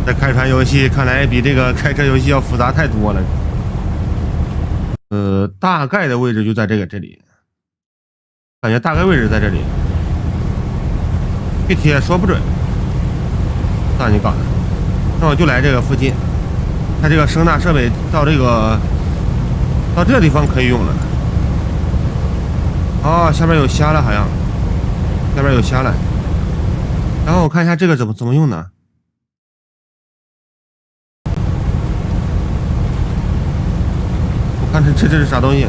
这开船游戏看来比这个开车游戏要复杂太多了。大概的位置就在这里，感觉大概位置在这里，具体也说不准。那你搞的，那我就来这个附近。它这个声纳设备到这个地方可以用了。哦，下边有虾了，好像下边有虾了。然后我看一下这个怎么用呢？我看这是啥东西？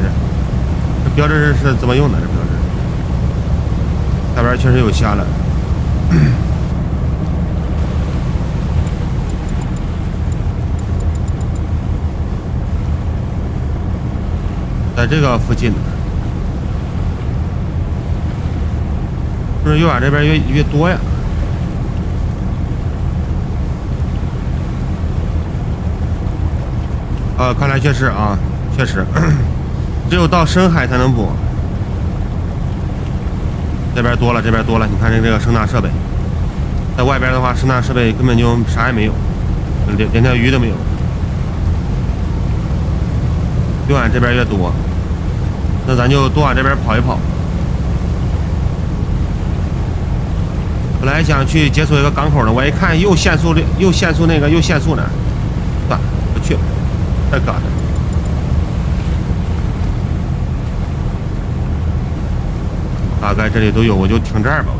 这标志是怎么用的？这标志下边确实有虾了。在这个附近，是不是越往这边越多呀？看来确实啊，确实，只有到深海才能补。这边多了，这边多了，你看这个声纳设备，在外边的话，声纳设备根本就啥也没有，连条鱼都没有。越往这边越多，那咱就多往这边跑一跑。本来想去解锁一个港口呢，我一看又限速那个又限速呢，算了，不去了，太嘎的。大概这里都有，我就停这儿吧。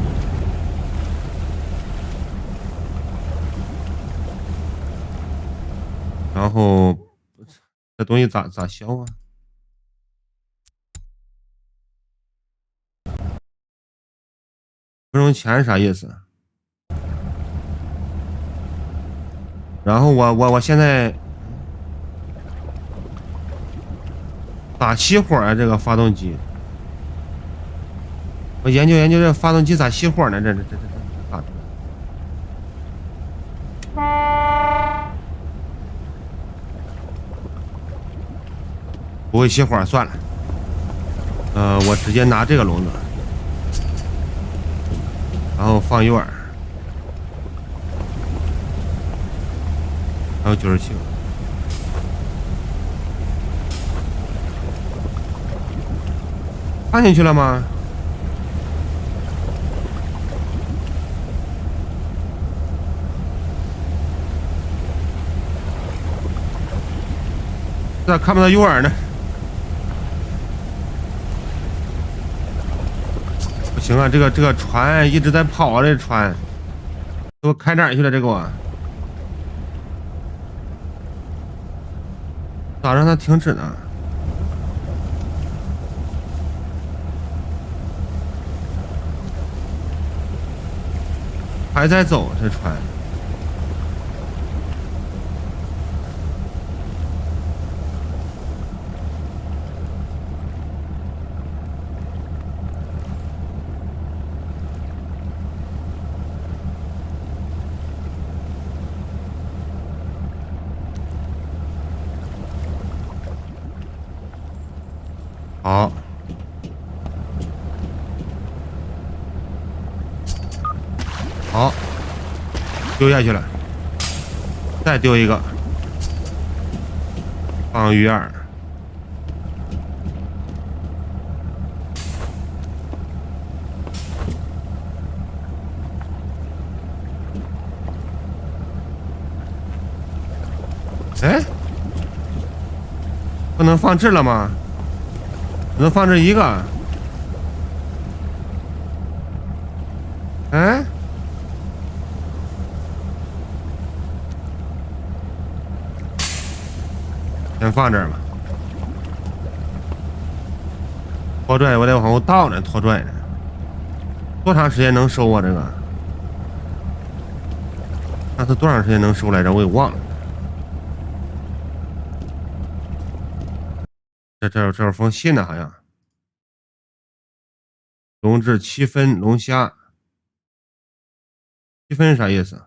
然后这东西咋消啊？分钟前啥意思？然后我现在咋熄火啊？这个发动机，我研究研究这发动机咋熄火呢？这啊！不会熄火，算了。我直接拿这个笼子，然后放右耳，还有97。放进去了吗？咋看不到右耳呢？不行啊，这个船一直在跑啊，这船给我开哪儿去了？这给我咋让它停止呢？还在走这船。好，好，丢下去了，再丢一个，放鱼饵。哎，不能放置了吗？能放置一个。哎，先放这儿吧。拖拽我得往后倒呢，拖拽呢。多长时间能收啊？这个？那是多长时间能收来着？我给忘了。这有封信呢，好像。笼至7分，龙虾。7分是啥意思？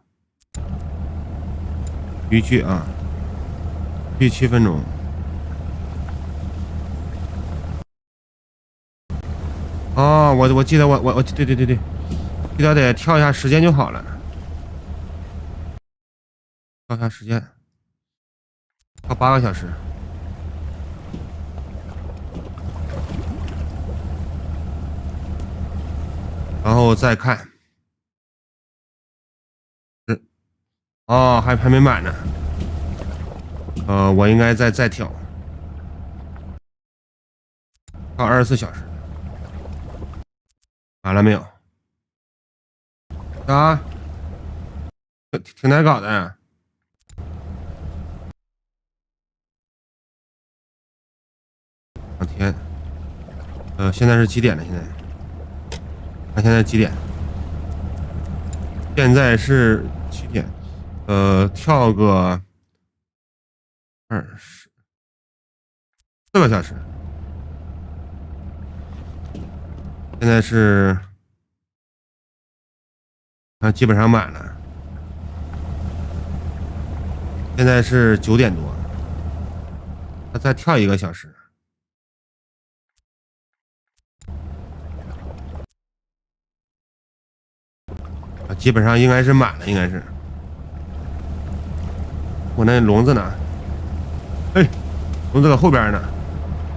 渔具啊，预7分钟。哦，我记得我对，记得得跳一下时间就好了。跳下时间，跳8个小时。然后再看，哦，还没满呢。我应该再跳24小时，满了没有？啊，挺难搞的。我天，现在是几点了？现在，看现在几点？现在是7点。跳个24个小时。现在是基本上满了。现在是9点多，再跳1个小时。基本上应该是满了，应该是。我那笼子呢？哎，笼子搁后边呢，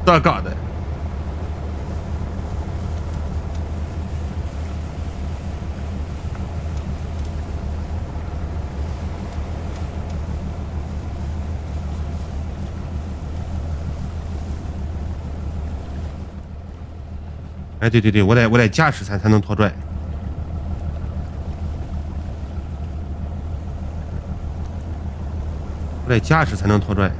咋搞的？哎，对，我得驾驶才能拖拽。我得驾驶才能拖拽。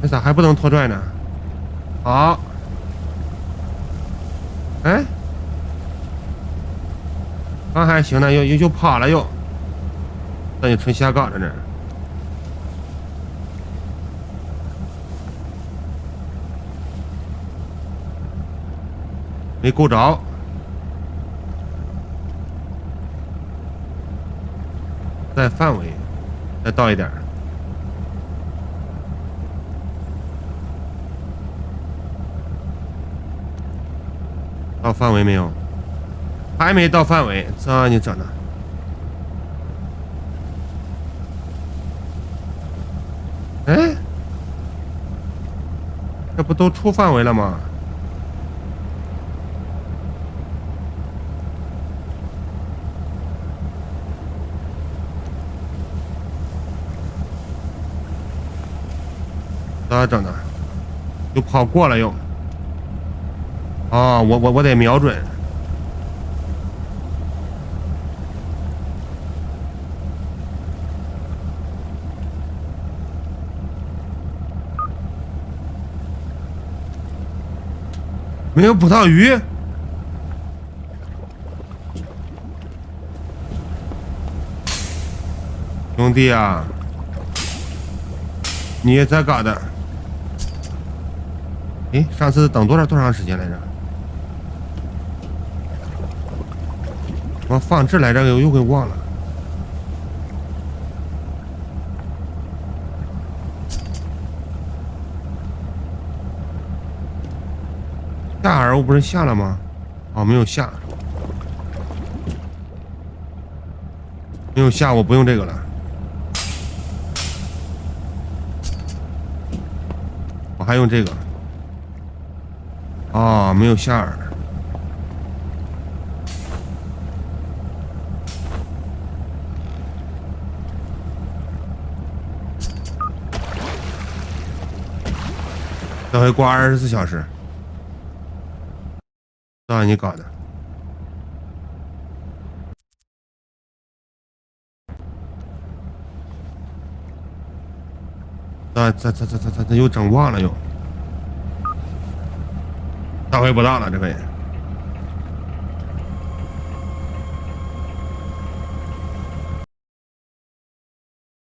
那咋还不能拖拽呢？好，哎，刚还行呢，又跑了又，那就纯瞎搞着呢。没够着。在范围，再倒一点。到范围没有？还没到范围，这你整的。哎，这不都出范围了吗？咋整的？又跑过了又。哦，我得瞄准。没有捕到鱼。兄弟啊，你咋搞的？哎，上次等多长时间来着？我放置来着，又给忘了。下饵我不是下了吗？哦，没有下，没有下，我不用这个了。我还用这个。哦，没有下饵。这回挂24小时，让你搞的。这又整忘了又，这回不到了，这回。